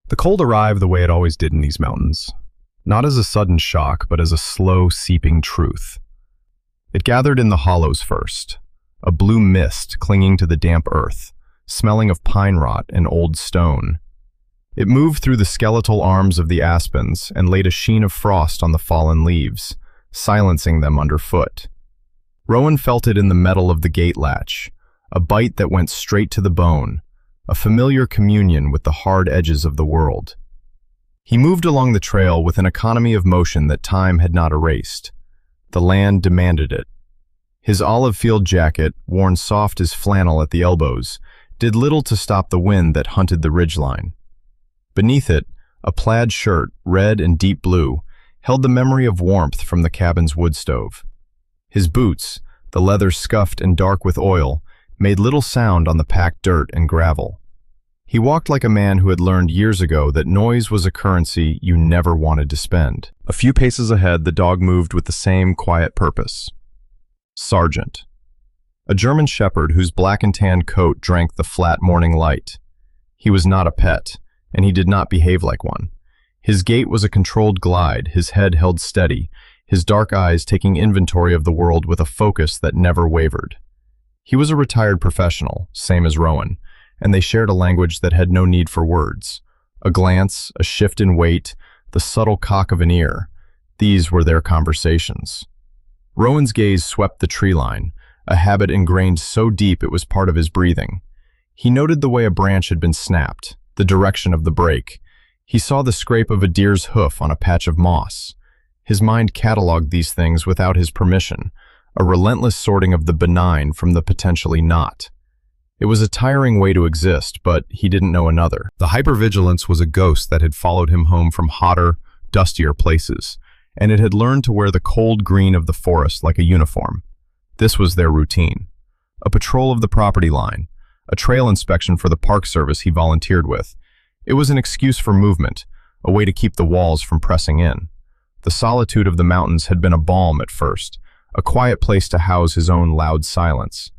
The cold arrived the way it always did in these mountains, not as a sudden shock, but as a slow, seeping truth. It gathered in the hollows first, a blue mist clinging to the damp earth, smelling of pine rot and old stone. It moved through the skeletal arms of the aspens and laid a sheen of frost on the fallen leaves, silencing them underfoot. Rowan felt it in the metal of the gate latch, a bite that went straight to the bone, a familiar communion with the hard edges of the world. He moved along the trail with an economy of motion that time had not erased. The land demanded it. His olive field jacket, worn soft as flannel at the elbows, did little to stop the wind that hunted the ridgeline. Beneath it, a plaid shirt, red and deep blue, held the memory of warmth from the cabin's wood stove. His boots, the leather scuffed and dark with oil, made little sound on the packed dirt and gravel. He walked like a man who had learned years ago that noise was a currency you never wanted to spend. A few paces ahead, the dog moved with the same quiet purpose. Sargent, a German shepherd whose black and tan coat drank the flat morning light. He was not a pet, and he did not behave like one. His gait was a controlled glide, his head held steady, his dark eyes taking inventory of the world with a focus that never wavered. He was a retired professional, same as Rowan, and they shared a language that had no need for words. A glance, a shift in weight, the subtle cock of an ear. These were their conversations. Rowan's gaze swept the tree line, a habit ingrained so deep it was part of his breathing. He noted the way a branch had been snapped, the direction of the break. He saw the scrape of a deer's hoof on a patch of moss. His mind cataloged these things without his permission, a relentless sorting of the benign from the potentially not. It was a tiring way to exist, but he didn't know another. The hypervigilance was a ghost that had followed him home from hotter, dustier places, and it had learned to wear the cold green of the forest like a uniform. This was their routine. A patrol of the property line, a trail inspection for the park service he volunteered with. It was an excuse for movement, a way to keep the walls from pressing in. The solitude of the mountains had been a balm at first, a quiet place to house his own loud silence.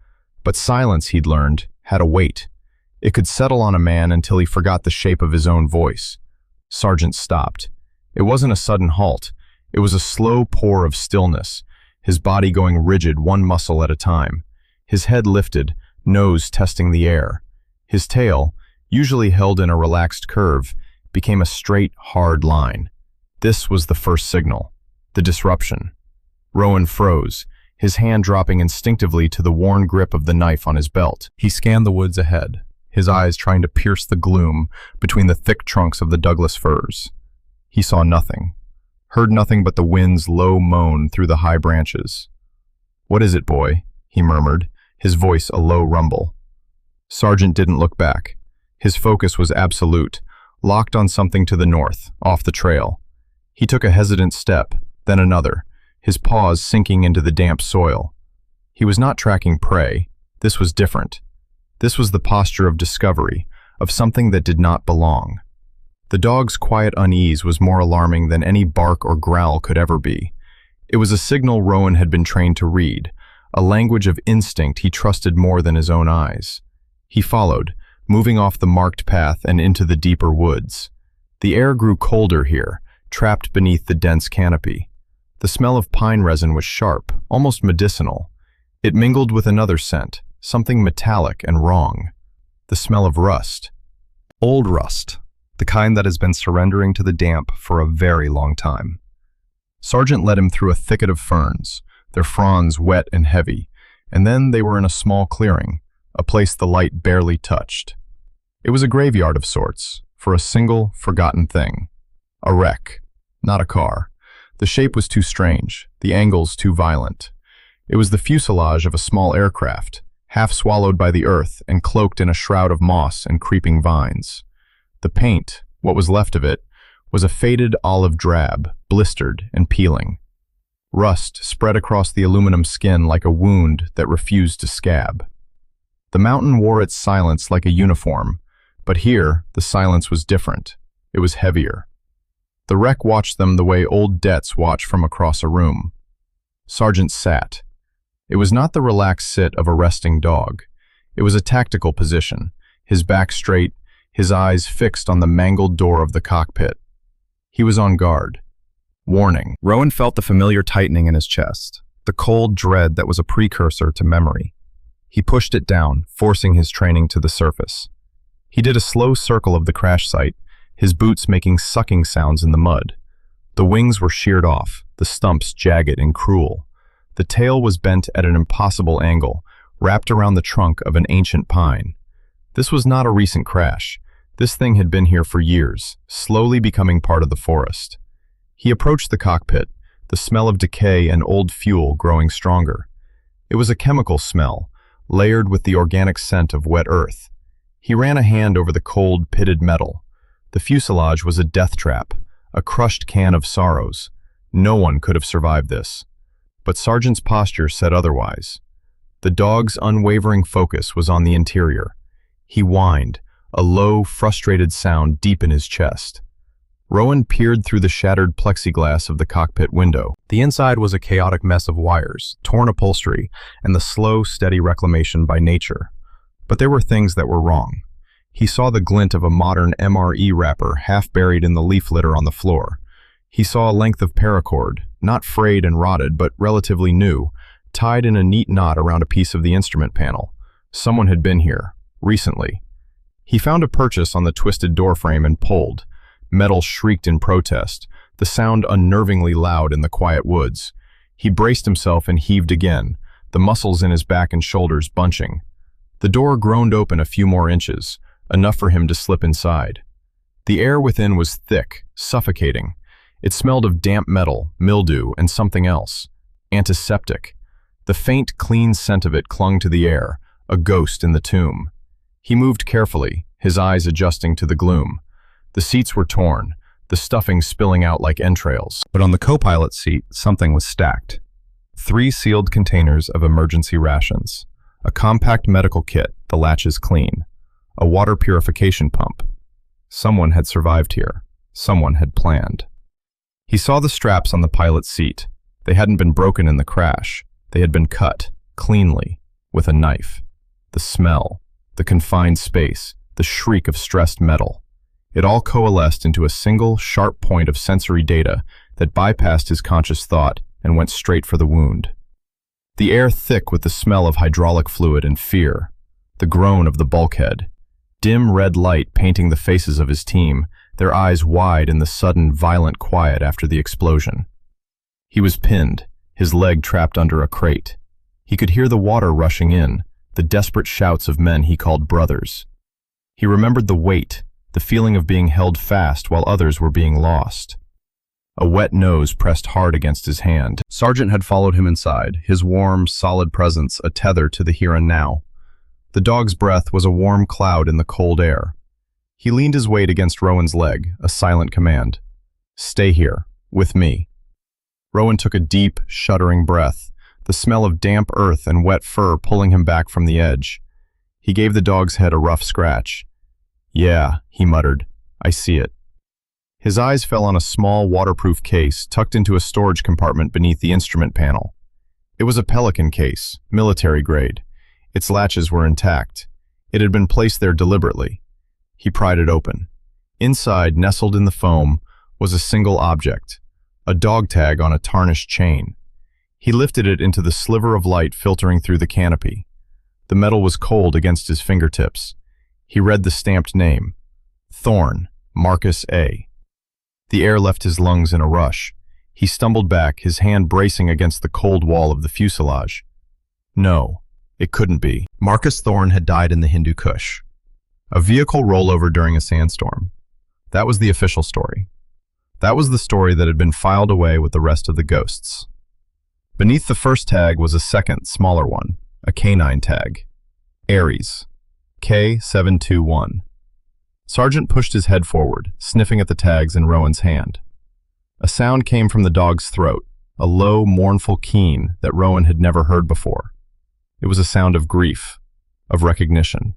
But silence, he'd learned, had a weight. It could settle on a man until he forgot the shape of his own voice. Sargent stopped. It wasn't a sudden halt. It was a slow pour of stillness, his body going rigid one muscle at a time. His head lifted, nose testing the air. His tail, usually held in a relaxed curve, became a straight, hard line. This was the first signal, the disruption. Rowan froze, his hand dropping instinctively to the worn grip of the knife on his belt. He scanned the woods ahead, his eyes trying to pierce the gloom between the thick trunks of the Douglas firs. He saw nothing, heard nothing but the wind's low moan through the high branches. "What is it, boy?" he murmured, his voice a low rumble. Sargent didn't look back. His focus was absolute, locked on something to the north, off the trail. He took a hesitant step, then another, his paws sinking into the damp soil. He was not tracking prey. This was different. This was the posture of discovery, of something that did not belong. The dog's quiet unease was more alarming than any bark or growl could ever be. It was a signal Rowan had been trained to read, a language of instinct he trusted more than his own eyes. He followed, moving off the marked path and into the deeper woods. The air grew colder here, trapped beneath the dense canopy. The smell of pine resin was sharp, almost medicinal. It mingled with another scent, something metallic and wrong. The smell of rust. Old rust, the kind that has been surrendering to the damp for a very long time. Sargent led him through a thicket of ferns, their fronds wet and heavy, and then they were in a small clearing, a place the light barely touched. It was a graveyard of sorts, for a single, forgotten thing. A wreck, not a car. The shape was too strange, the angles too violent. It was the fuselage of a small aircraft, half swallowed by the earth and cloaked in a shroud of moss and creeping vines. The paint, what was left of it, was a faded olive drab, blistered and peeling. Rust spread across the aluminum skin like a wound that refused to scab. The mountain wore its silence like a uniform, but here the silence was different. It was heavier. The wreck watched them the way old debts watch from across a room. Sargent sat. It was not the relaxed sit of a resting dog. It was a tactical position, his back straight, his eyes fixed on the mangled door of the cockpit. He was on guard. Warning. Rowan felt the familiar tightening in his chest, the cold dread that was a precursor to memory. He pushed it down, forcing his training to the surface. He did a slow circle of the crash site, his boots making sucking sounds in the mud. The wings were sheared off, the stumps jagged and cruel. The tail was bent at an impossible angle, wrapped around the trunk of an ancient pine. This was not a recent crash. This thing had been here for years, slowly becoming part of the forest. He approached the cockpit, the smell of decay and old fuel growing stronger. It was a chemical smell, layered with the organic scent of wet earth. He ran a hand over the cold, pitted metal. The fuselage was a death trap, a crushed can of sorrows. No one could have survived this. But Sargent's posture said otherwise. The dog's unwavering focus was on the interior. He whined, a low, frustrated sound deep in his chest. Rowan peered through the shattered plexiglass of the cockpit window. The inside was a chaotic mess of wires, torn upholstery, and the slow, steady reclamation by nature. But there were things that were wrong. He saw the glint of a modern MRE wrapper half buried in the leaf litter on the floor. He saw a length of paracord, not frayed and rotted, but relatively new, tied in a neat knot around a piece of the instrument panel. Someone had been here, recently. He found a purchase on the twisted doorframe and pulled. Metal shrieked in protest, the sound unnervingly loud in the quiet woods. He braced himself and heaved again, the muscles in his back and shoulders bunching. The door groaned open a few more inches, enough for him to slip inside. The air within was thick, suffocating. It smelled of damp metal, mildew, and something else. Antiseptic. The faint, clean scent of it clung to the air, a ghost in the tomb. He moved carefully, his eyes adjusting to the gloom. The seats were torn, the stuffing spilling out like entrails. But on the co-pilot seat, something was stacked. 3 sealed containers of emergency rations. A compact medical kit, the latches clean. A water purification pump. Someone had survived here. Someone had planned. He saw the straps on the pilot's seat. They hadn't been broken in the crash. They had been cut, cleanly, with a knife. The smell, the confined space, the shriek of stressed metal. It all coalesced into a single, sharp point of sensory data that bypassed his conscious thought and went straight for the wound. The air thick with the smell of hydraulic fluid and fear. The groan of the bulkhead. Dim red light painting the faces of his team, their eyes wide in the sudden, violent quiet after the explosion. He was pinned, his leg trapped under a crate. He could hear the water rushing in, the desperate shouts of men he called brothers. He remembered the weight, the feeling of being held fast while others were being lost. A wet nose pressed hard against his hand. Sargent had followed him inside, his warm, solid presence a tether to the here and now. The dog's breath was a warm cloud in the cold air. He leaned his weight against Rowan's leg, a silent command. "Stay here, with me." Rowan took a deep, shuddering breath, the smell of damp earth and wet fur pulling him back from the edge. He gave the dog's head a rough scratch. "Yeah," he muttered, "I see it." His eyes fell on a small, waterproof case tucked into a storage compartment beneath the instrument panel. It was a Pelican case, military grade. Its latches were intact. It had been placed there deliberately. He pried it open. Inside, nestled in the foam, was a single object, a dog tag on a tarnished chain. He lifted it into the sliver of light filtering through the canopy. The metal was cold against his fingertips. He read the stamped name, Thorn, Marcus A. The air left his lungs in a rush. He stumbled back, his hand bracing against the cold wall of the fuselage. No, it couldn't be. Marcus Thorn had died in the Hindu Kush. A vehicle rollover during a sandstorm. That was the official story. That was the story that had been filed away with the rest of the ghosts. Beneath the first tag was a second, smaller one, a canine tag. Aries, K721. Sargent pushed his head forward, sniffing at the tags in Rowan's hand. A sound came from the dog's throat, a low, mournful keen that Rowan had never heard before. It was a sound of grief, of recognition.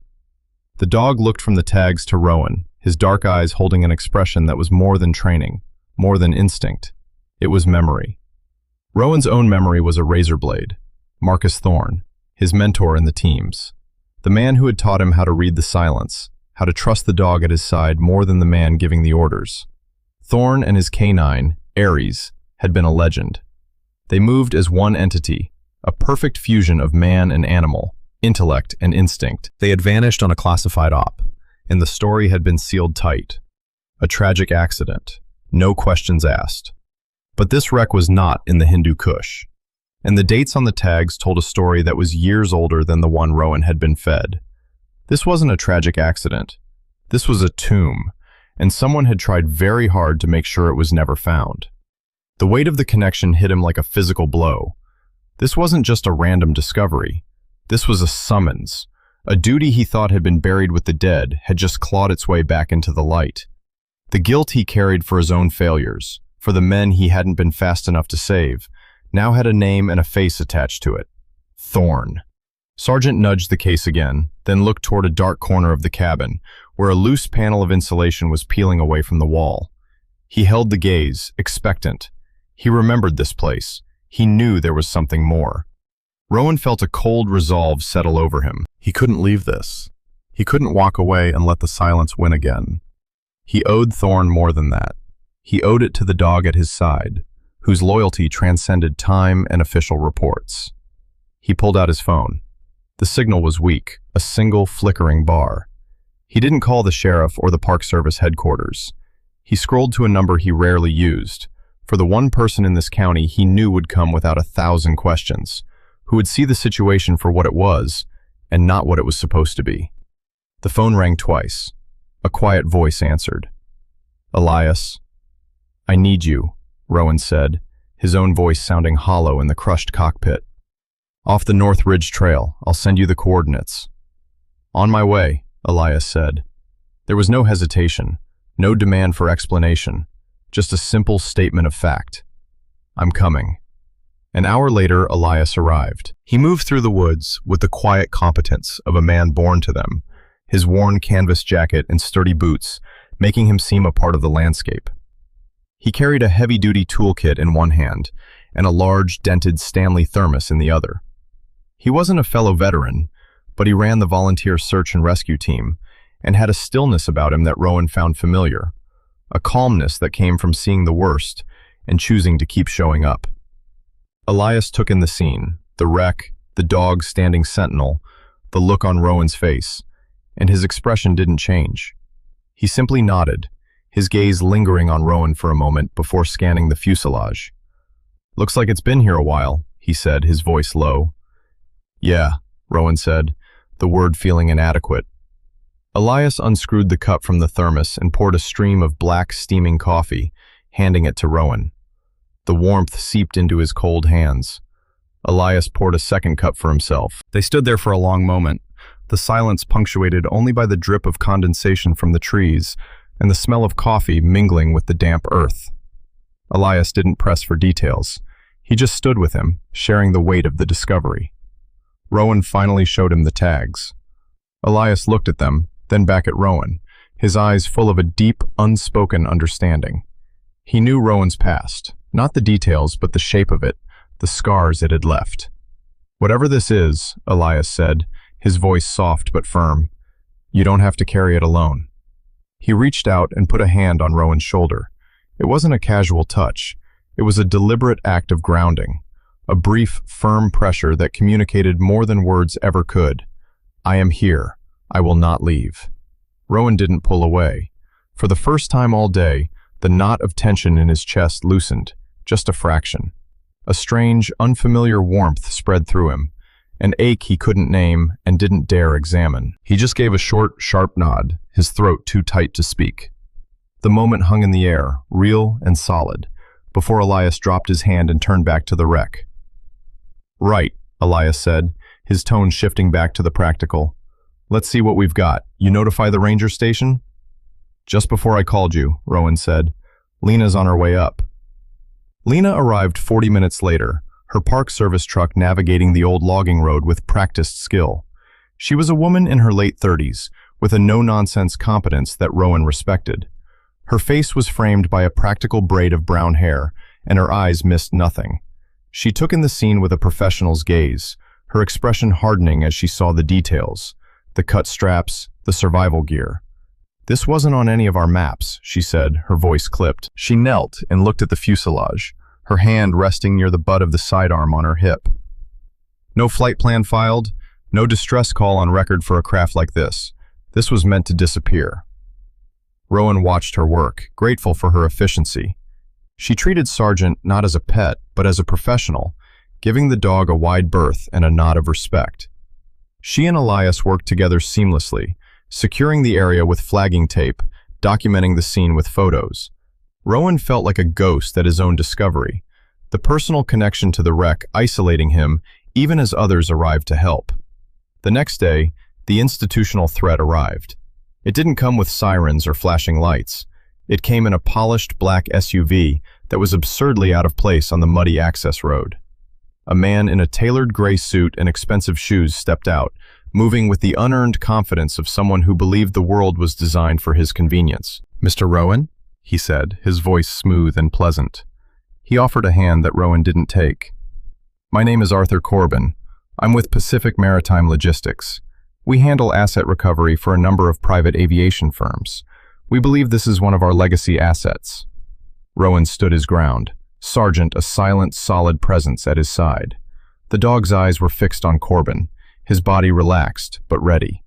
The dog looked from the tags to Rowan, his dark eyes holding an expression that was more than training, more than instinct. It was memory. Rowan's own memory was a razor blade. Marcus Thorn, his mentor in the teams. The man who had taught him how to read the silence, how to trust the dog at his side more than the man giving the orders. Thorn and his canine, Ares, had been a legend. They moved as one entity, a perfect fusion of man and animal, intellect and instinct. They had vanished on a classified op, and the story had been sealed tight. A tragic accident, no questions asked. But this wreck was not in the Hindu Kush, and the dates on the tags told a story that was years older than the one Rowan had been fed. This wasn't a tragic accident. This was a tomb, and someone had tried very hard to make sure it was never found. The weight of the connection hit him like a physical blow. This wasn't just a random discovery. This was a summons. A duty he thought had been buried with the dead had just clawed its way back into the light. The guilt he carried for his own failures, for the men he hadn't been fast enough to save, now had a name and a face attached to it. Thorn. Sargent nudged the case again, then looked toward a dark corner of the cabin, where a loose panel of insulation was peeling away from the wall. He held the gaze, expectant. He remembered this place. He knew there was something more. Rowan felt a cold resolve settle over him. He couldn't leave this. He couldn't walk away and let the silence win again. He owed Thorn more than that. He owed it to the dog at his side, whose loyalty transcended time and official reports. He pulled out his phone. The signal was weak, a single flickering bar. He didn't call the sheriff or the Park Service headquarters. He scrolled to a number he rarely used, for the one person in this county he knew would come without 1,000 questions, who would see the situation for what it was and not what it was supposed to be. The phone rang twice. A quiet voice answered. "Elias." "I need you," Rowan said, his own voice sounding hollow in the crushed cockpit. "Off the North Ridge Trail. I'll send you the coordinates." "On my way," Elias said. There was no hesitation, no demand for explanation, just a simple statement of fact. "I'm coming." An hour later, Elias arrived. He moved through the woods with the quiet competence of a man born to them, his worn canvas jacket and sturdy boots making him seem a part of the landscape. He carried a heavy-duty toolkit in one hand and a large, dented Stanley thermos in the other. He wasn't a fellow veteran, but he ran the volunteer search and rescue team and had a stillness about him that Rowan found familiar, a calmness that came from seeing the worst and choosing to keep showing up. Elias took in the scene, the wreck, the dog standing sentinel, the look on Rowan's face, and his expression didn't change. He simply nodded, his gaze lingering on Rowan for a moment before scanning the fuselage. "Looks like it's been here a while," he said, his voice low. "Yeah," Rowan said, the word feeling inadequate. Elias unscrewed the cup from the thermos and poured a stream of black, steaming coffee, handing it to Rowan. The warmth seeped into his cold hands. Elias poured a second cup for himself. They stood there for a long moment, the silence punctuated only by the drip of condensation from the trees and the smell of coffee mingling with the damp earth. Elias didn't press for details. He just stood with him, sharing the weight of the discovery. Rowan finally showed him the tags. Elias looked at them, then back at Rowan, his eyes full of a deep, unspoken understanding. He knew Rowan's past, not the details, but the shape of it, the scars it had left. "Whatever this is," Elias said, his voice soft but firm, "you don't have to carry it alone." He reached out and put a hand on Rowan's shoulder. It wasn't a casual touch. It was a deliberate act of grounding, a brief, firm pressure that communicated more than words ever could. "I am here. I will not leave." Rowan didn't pull away. For the first time all day, the knot of tension in his chest loosened, just a fraction. A strange, unfamiliar warmth spread through him, an ache he couldn't name and didn't dare examine. He just gave a short, sharp nod, his throat too tight to speak. The moment hung in the air, real and solid, before Elias dropped his hand and turned back to the wreck. "Right," Elias said, his tone shifting back to the practical. "Let's see what we've got. You notify the ranger station?" "Just before I called you," Rowan said. "Lena's on her way up." Lena arrived 40 minutes later, her Park Service truck navigating the old logging road with practiced skill. She was a woman in her late 30s, with a no-nonsense competence that Rowan respected. Her face was framed by a practical braid of brown hair, and her eyes missed nothing. She took in the scene with a professional's gaze, her expression hardening as she saw the details, The cut straps, the survival gear. "This wasn't on any of our maps," she said, her voice clipped. She knelt and looked at the fuselage, her hand resting near the butt of the sidearm on her hip. "No flight plan filed, no distress call on record for a craft like this. This was meant to disappear." Rowan watched her work, grateful for her efficiency. She treated Sargent not as a pet, but as a professional, giving the dog a wide berth and a nod of respect. She and Elias worked together seamlessly, securing the area with flagging tape, documenting the scene with photos. Rowan felt like a ghost at his own discovery, the personal connection to the wreck isolating him even as others arrived to help. The next day, the institutional threat arrived. It didn't come with sirens or flashing lights. It came in a polished black SUV that was absurdly out of place on the muddy access road. A man in a tailored gray suit and expensive shoes stepped out, moving with the unearned confidence of someone who believed the world was designed for his convenience. "Mr. Rowan?" he said, his voice smooth and pleasant. He offered a hand that Rowan didn't take. "My name is Arthur Corbin. I'm with Pacific Maritime Logistics. We handle asset recovery for a number of private aviation firms. We believe this is one of our legacy assets." Rowan stood his ground, Sargent a silent, solid presence at his side. The dog's eyes were fixed on Corbin, his body relaxed, but ready.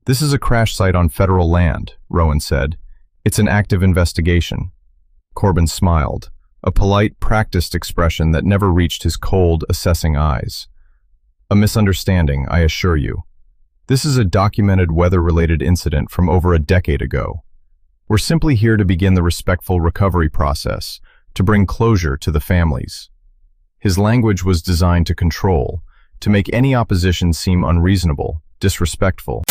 "This is a crash site on federal land," Rowan said. "It's an active investigation." Corbin smiled, a polite, practiced expression that never reached his cold, assessing eyes. "A misunderstanding, I assure you. This is a documented weather-related incident from over a decade ago. We're simply here to begin the respectful recovery process, to bring closure to the families." His language was designed to control, to make any opposition seem unreasonable, disrespectful.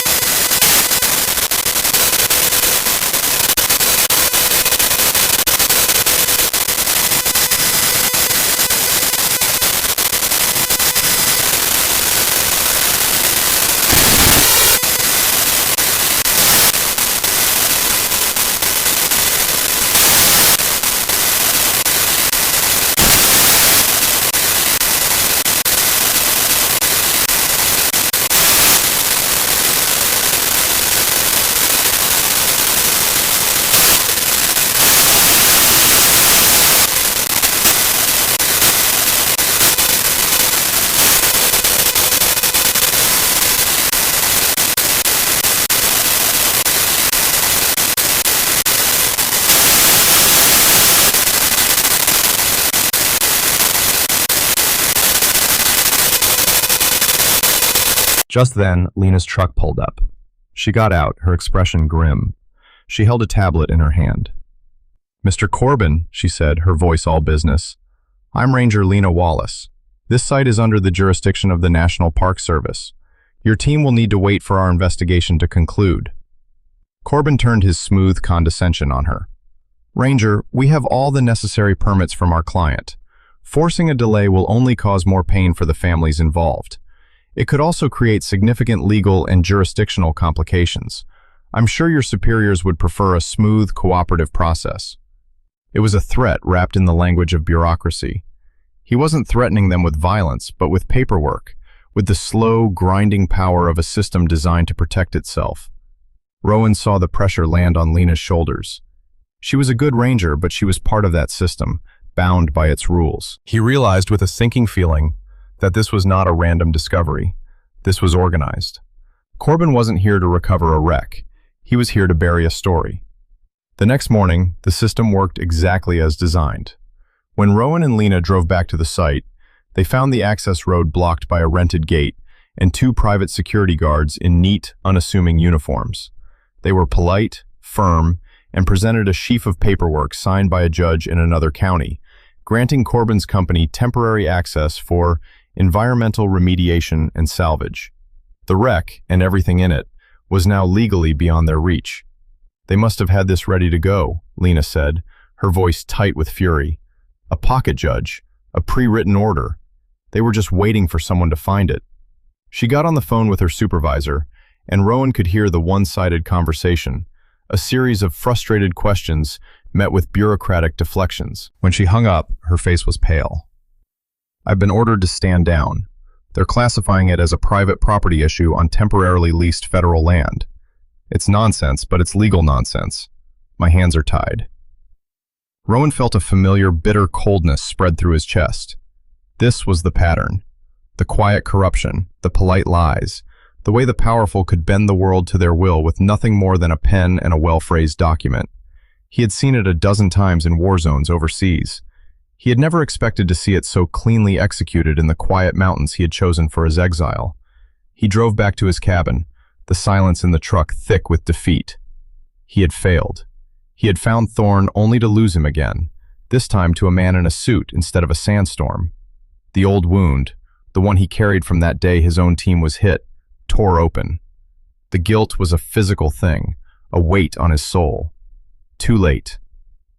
Just then, Lena's truck pulled up. She got out, her expression grim. She held a tablet in her hand. "Mr. Corbin," she said, her voice all business. "I'm Ranger Lena Wallace. This site is under the jurisdiction of the National Park Service. Your team will need to wait for our investigation to conclude." Corbin turned his smooth condescension on her. "Ranger, we have all the necessary permits from our client. Forcing a delay will only cause more pain for the families involved. It could also create significant legal and jurisdictional complications. I'm sure your superiors would prefer a smooth, cooperative process." It was a threat wrapped in the language of bureaucracy. He wasn't threatening them with violence, but with paperwork, with the slow, grinding power of a system designed to protect itself. Rowan saw the pressure land on Lena's shoulders. She was a good ranger, but she was part of that system, bound by its rules. He realized with a sinking feeling that this was not a random discovery. This was organized. Corbin wasn't here to recover a wreck. He was here to bury a story. The next morning, the system worked exactly as designed. When Rowan and Lena drove back to the site, they found the access road blocked by a rented gate and two private security guards in neat, unassuming uniforms. They were polite, firm, and presented a sheaf of paperwork signed by a judge in another county, granting Corbin's company temporary access for environmental remediation and salvage. The wreck, and everything in it, was now legally beyond their reach. "They must have had this ready to go," Lena said, her voice tight with fury. "A pocket judge, a pre-written order. They were just waiting for someone to find it." She got on the phone with her supervisor, and Rowan could hear the one-sided conversation, a series of frustrated questions met with bureaucratic deflections. When she hung up, her face was pale. "I've been ordered to stand down. They're classifying it as a private property issue on temporarily leased federal land. It's nonsense, but it's legal nonsense. My hands are tied. Rowan felt a familiar, bitter coldness spread through his chest. This was the pattern. The quiet corruption, the polite lies, the way the powerful could bend the world to their will with nothing more than a pen and a well-phrased document. He had seen it a dozen times in war zones overseas. He had never expected to see it so cleanly executed in the quiet mountains he had chosen for his exile. He drove back to his cabin, the silence in the truck thick with defeat. He had failed. He had found Thorn only to lose him again, this time to a man in a suit instead of a sandstorm. The old wound, the one he carried from that day his own team was hit, tore open. The guilt was a physical thing, a weight on his soul. Too late.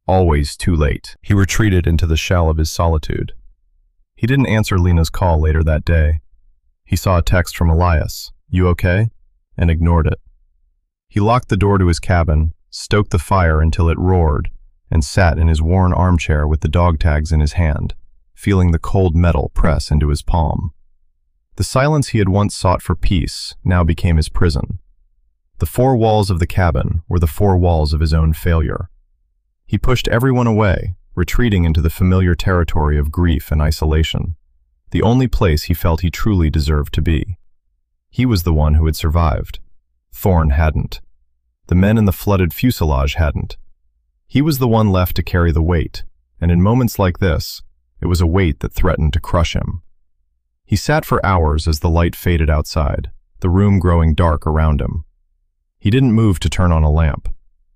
Always too late. He retreated into the shell of his solitude. He didn't answer Lena's call later that day. He saw a text from Elias, "You okay?" and ignored it. He locked the door to his cabin, stoked the fire until it roared, and sat in his worn armchair with the dog tags in his hand, feeling the cold metal press into his palm. The silence he had once sought for peace now became his prison. The four walls of the cabin were the four walls of his own failure. He pushed everyone away, retreating into the familiar territory of grief and isolation, the only place he felt he truly deserved to be. He was the one who had survived. Thorn hadn't. The men in the flooded fuselage hadn't. He was the one left to carry the weight, and in moments like this, it was a weight that threatened to crush him. He sat for hours as the light faded outside, the room growing dark around him. He didn't move to turn on a lamp.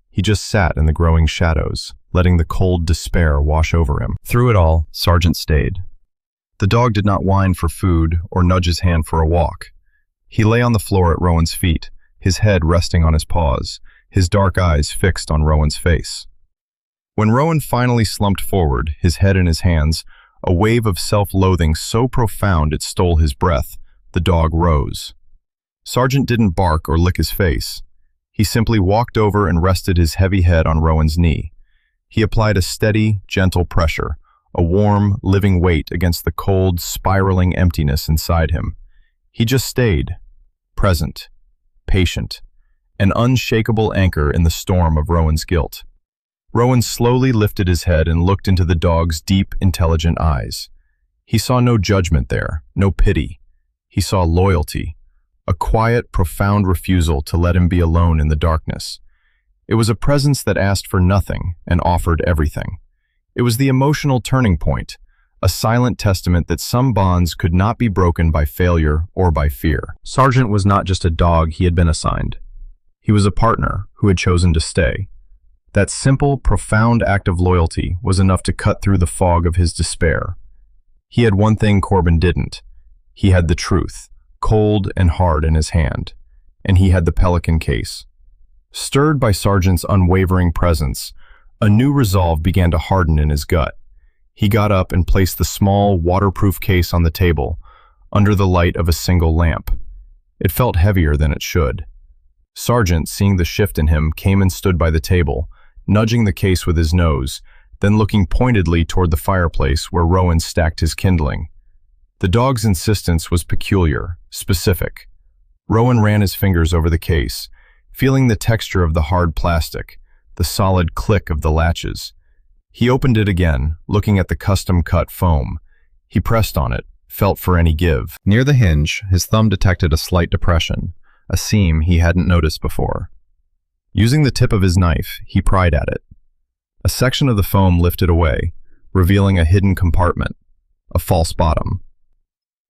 He just sat in the growing shadows, letting the cold despair wash over him. Through it all, Sargent stayed. The dog did not whine for food or nudge his hand for a walk. He lay on the floor at Rowan's feet, his head resting on his paws, his dark eyes fixed on Rowan's face. When Rowan finally slumped forward, his head in his hands, a wave of self-loathing so profound it stole his breath, the dog rose. Sargent didn't bark or lick his face. He simply walked over and rested his heavy head on Rowan's knee. He applied a steady, gentle pressure, a warm, living weight against the cold, spiraling emptiness inside him. He just stayed, present, patient, an unshakable anchor in the storm of Rowan's guilt. Rowan slowly lifted his head and looked into the dog's deep, intelligent eyes. He saw no judgment there, no pity. He saw loyalty, a quiet, profound refusal to let him be alone in the darkness. It was a presence that asked for nothing and offered everything. It was the emotional turning point, a silent testament that some bonds could not be broken by failure or by fear. Sargent was not just a dog he had been assigned. He was a partner who had chosen to stay. That simple, profound act of loyalty was enough to cut through the fog of his despair. He had one thing Corbin didn't. He had the truth, cold and hard in his hand, and he had the Pelican case. Stirred by Sargent's unwavering presence, a new resolve began to harden in his gut. He got up and placed the small, waterproof case on the table, under the light of a single lamp. It felt heavier than it should. Sargent, seeing the shift in him, came and stood by the table, nudging the case with his nose, then looking pointedly toward the fireplace where Rowan stacked his kindling. The dog's insistence was peculiar, specific. Rowan ran his fingers over the case, feeling the texture of the hard plastic, the solid click of the latches. He opened it again, looking at the custom-cut foam. He pressed on it, felt for any give. Near the hinge, his thumb detected a slight depression, a seam he hadn't noticed before. Using the tip of his knife, he pried at it. A section of the foam lifted away, revealing a hidden compartment, a false bottom.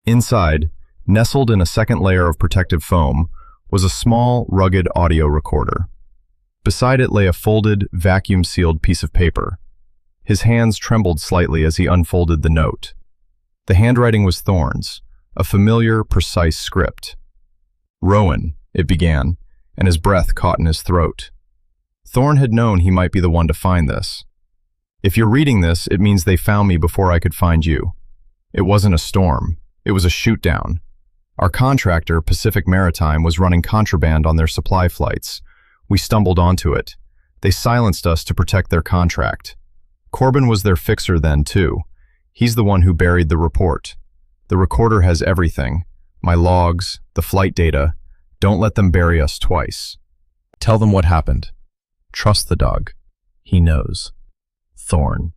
Inside, nestled in a second layer of protective foam, was a small, rugged audio recorder. Beside it lay a folded, vacuum-sealed piece of paper. His hands trembled slightly as he unfolded the note. The handwriting was Thorn's, a familiar, precise script. "Rowan," it began, and his breath caught in his throat. Thorn had known he might be the one to find this. "If you're reading this, it means they found me before I could find you. It wasn't a storm. It was a shoot-down. Our contractor, Pacific Maritime, was running contraband on their supply flights. We stumbled onto it. They silenced us to protect their contract. Corbin was their fixer then, too. He's the one who buried the report. The recorder has everything. My logs, the flight data. Don't let them bury us twice. Tell them what happened. Trust the dog. He knows. Thorn.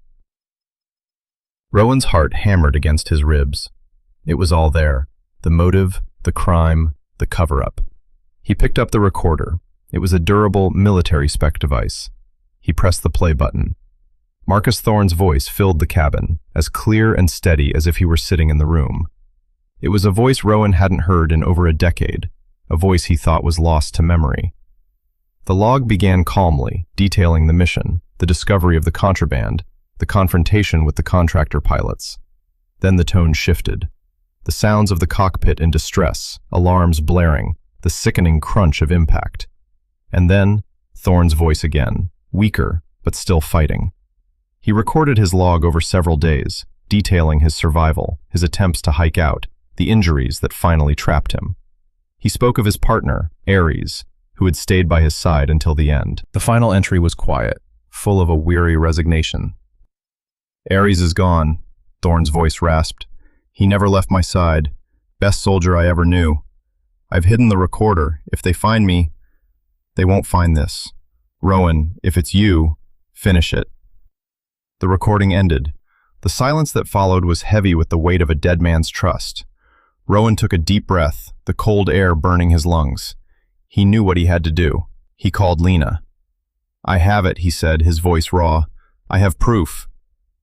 Rowan's heart hammered against his ribs. It was all there. The motive, the crime, the cover-up. He picked up the recorder. It was a durable, military spec device. He pressed the play button. Marcus Thorn's voice filled the cabin, as clear and steady as if he were sitting in the room. It was a voice Rowan hadn't heard in over a decade, a voice he thought was lost to memory. The log began calmly, detailing the mission, the discovery of the contraband, the confrontation with the contractor pilots. Then the tone shifted. The sounds of the cockpit in distress, alarms blaring, the sickening crunch of impact. And then, Thorn's voice again, weaker, but still fighting. He recorded his log over several days, detailing his survival, his attempts to hike out, the injuries that finally trapped him. He spoke of his partner, Ares, who had stayed by his side until the end. The final entry was quiet, full of a weary resignation. Ares is gone, Thorn's voice rasped. He never left my side. Best soldier I ever knew. I've hidden the recorder. If they find me, they won't find this. Rowan, if it's you, finish it. The recording ended. The silence that followed was heavy with the weight of a dead man's trust. Rowan took a deep breath, the cold air burning his lungs. He knew what he had to do. He called Lena. I have it, he said, his voice raw. I have proof.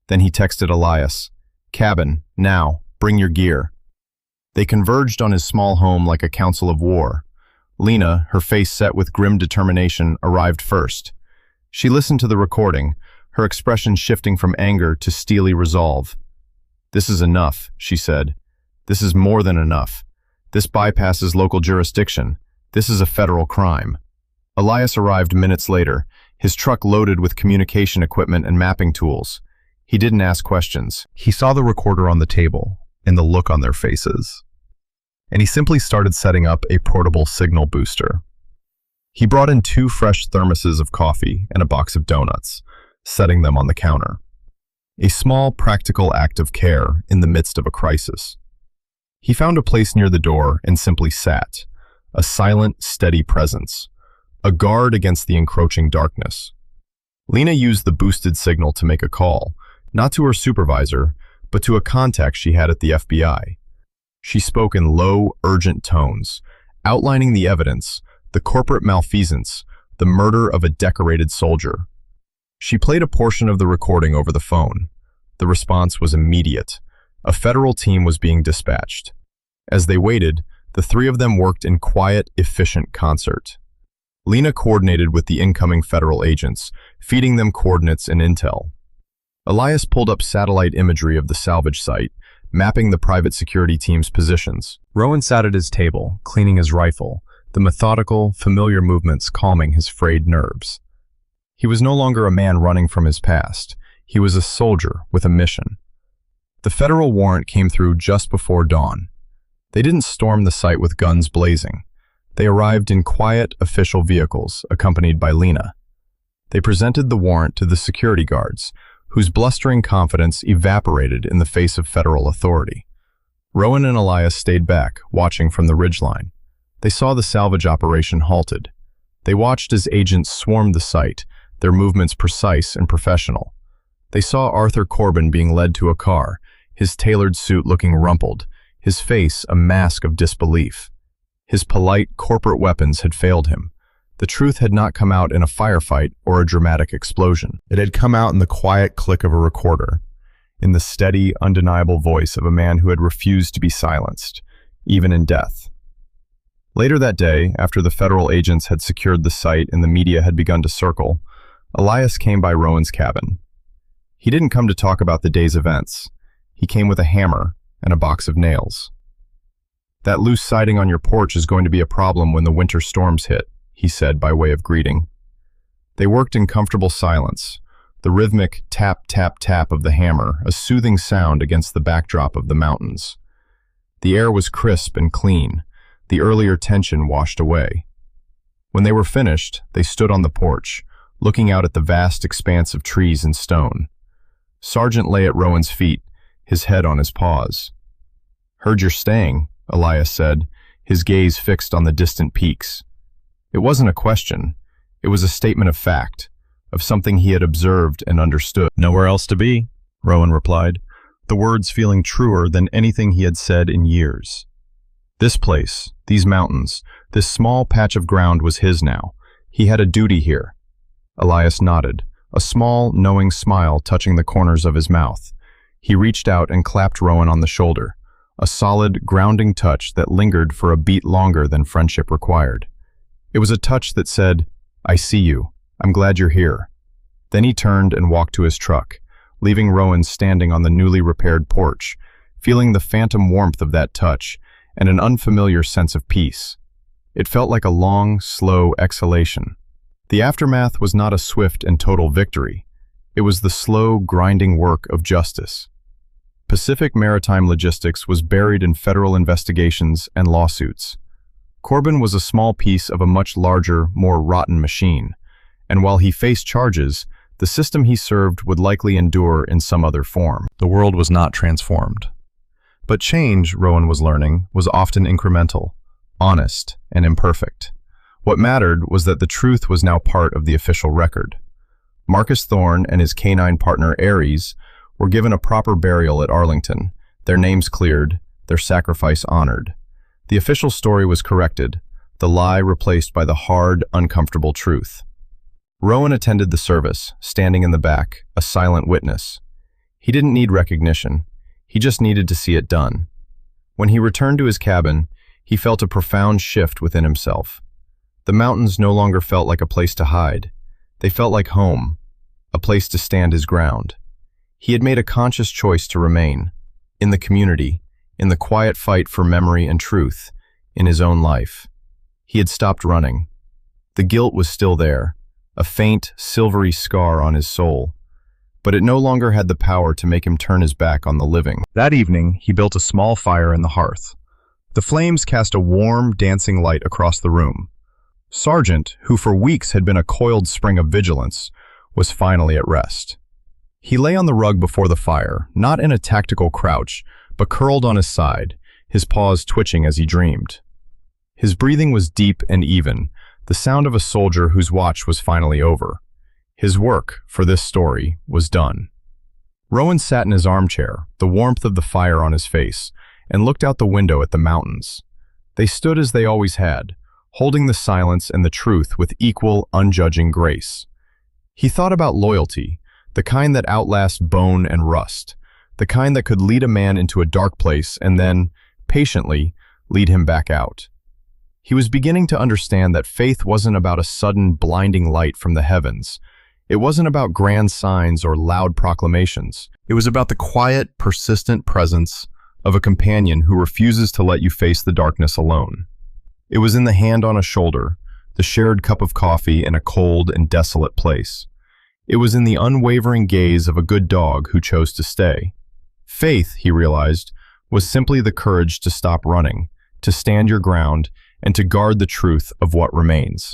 Then he texted Elias. Cabin, now, bring your gear. They converged on his small home like a council of war. Lena, her face set with grim determination, arrived first. She listened to the recording, her expression shifting from anger to steely resolve. This is enough, she said. This is more than enough. This bypasses local jurisdiction. This is a federal crime. Elias arrived minutes later, his truck loaded with communication equipment and mapping tools. He didn't ask questions. He saw the recorder on the table and the look on their faces. And he simply started setting up a portable signal booster. He brought in 2 fresh thermoses of coffee and a box of donuts, setting them on the counter. A small, practical act of care in the midst of a crisis. He found a place near the door and simply sat, a silent, steady presence, a guard against the encroaching darkness. Lena used the boosted signal to make a call, not to her supervisor, but to a contact she had at the FBI. She spoke in low, urgent tones, outlining the evidence, the corporate malfeasance, the murder of a decorated soldier. She played a portion of the recording over the phone. The response was immediate. A federal team was being dispatched. As they waited, the 3 of them worked in quiet, efficient concert. Lena coordinated with the incoming federal agents, feeding them coordinates and intel. Elias pulled up satellite imagery of the salvage site, mapping the private security team's positions. Rowan sat at his table, cleaning his rifle, the methodical, familiar movements calming his frayed nerves. He was no longer a man running from his past. He was a soldier with a mission. The federal warrant came through just before dawn. They didn't storm the site with guns blazing. They arrived in quiet, official vehicles, accompanied by Lena. They presented the warrant to the security guards, whose blustering confidence evaporated in the face of federal authority. Rowan and Elias stayed back, watching from the ridgeline. They saw the salvage operation halted. They watched as agents swarmed the site, their movements precise and professional. They saw Arthur Corbin being led to a car, his tailored suit looking rumpled, his face a mask of disbelief. His polite corporate weapons had failed him. The truth had not come out in a firefight or a dramatic explosion. It had come out in the quiet click of a recorder, in the steady, undeniable voice of a man who had refused to be silenced, even in death. Later that day, after the federal agents had secured the site and the media had begun to circle, Elias came by Rowan's cabin. He didn't come to talk about the day's events. He came with a hammer and a box of nails. That loose siding on your porch is going to be a problem when the winter storms hit, he said by way of greeting. They worked in comfortable silence, the rhythmic tap, tap, tap of the hammer, a soothing sound against the backdrop of the mountains. The air was crisp and clean, the earlier tension washed away. When they were finished, they stood on the porch, looking out at the vast expanse of trees and stone. Sargent lay at Rowan's feet, his head on his paws. "Heard you're staying," Elias said, his gaze fixed on the distant peaks. It wasn't a question. It was a statement of fact, of something he had observed and understood. "Nowhere else to be," Rowan replied, the words feeling truer than anything he had said in years. This place, these mountains, this small patch of ground was his now. He had a duty here. Elias nodded, a small, knowing smile touching the corners of his mouth. He reached out and clapped Rowan on the shoulder, a solid, grounding touch that lingered for a beat longer than friendship required. It was a touch that said, "I see you. I'm glad you're here." Then he turned and walked to his truck, leaving Rowan standing on the newly repaired porch, feeling the phantom warmth of that touch and an unfamiliar sense of peace. It felt like a long, slow exhalation. The aftermath was not a swift and total victory. It was the slow, grinding work of justice. Pacific Maritime Logistics was buried in federal investigations and lawsuits. Corbin was a small piece of a much larger, more rotten machine, and while he faced charges, the system he served would likely endure in some other form. The world was not transformed. But change, Rowan was learning, was often incremental, honest, and imperfect. What mattered was that the truth was now part of the official record. Marcus Thorne and his canine partner Ares were given a proper burial at Arlington, their names cleared, their sacrifice honored. The official story was corrected, the lie replaced by the hard, uncomfortable truth. Rowan attended the service, standing in the back, a silent witness. He didn't need recognition. He just needed to see it done. When he returned to his cabin, he felt a profound shift within himself. The mountains no longer felt like a place to hide. They felt like home, a place to stand his ground. He had made a conscious choice to remain, in the community, in the quiet fight for memory and truth, in his own life. He had stopped running. The guilt was still there, a faint, silvery scar on his soul, but it no longer had the power to make him turn his back on the living. That evening, he built a small fire in the hearth. The flames cast a warm, dancing light across the room. Sargent, who for weeks had been a coiled spring of vigilance, was finally at rest. He lay on the rug before the fire, not in a tactical crouch, but curled on his side, his paws twitching as he dreamed. His breathing was deep and even, the sound of a soldier whose watch was finally over. His work, for this story, was done. Rowan sat in his armchair, the warmth of the fire on his face, and looked out the window at the mountains. They stood as they always had, holding the silence and the truth with equal, unjudging grace. He thought about loyalty, the kind that outlasts bone and rust, the kind that could lead a man into a dark place and then, patiently, lead him back out. He was beginning to understand that faith wasn't about a sudden, blinding light from the heavens. It wasn't about grand signs or loud proclamations. It was about the quiet, persistent presence of a companion who refuses to let you face the darkness alone. It was in the hand on a shoulder, the shared cup of coffee in a cold and desolate place. It was in the unwavering gaze of a good dog who chose to stay. Faith, he realized, was simply the courage to stop running, to stand your ground, and to guard the truth of what remains.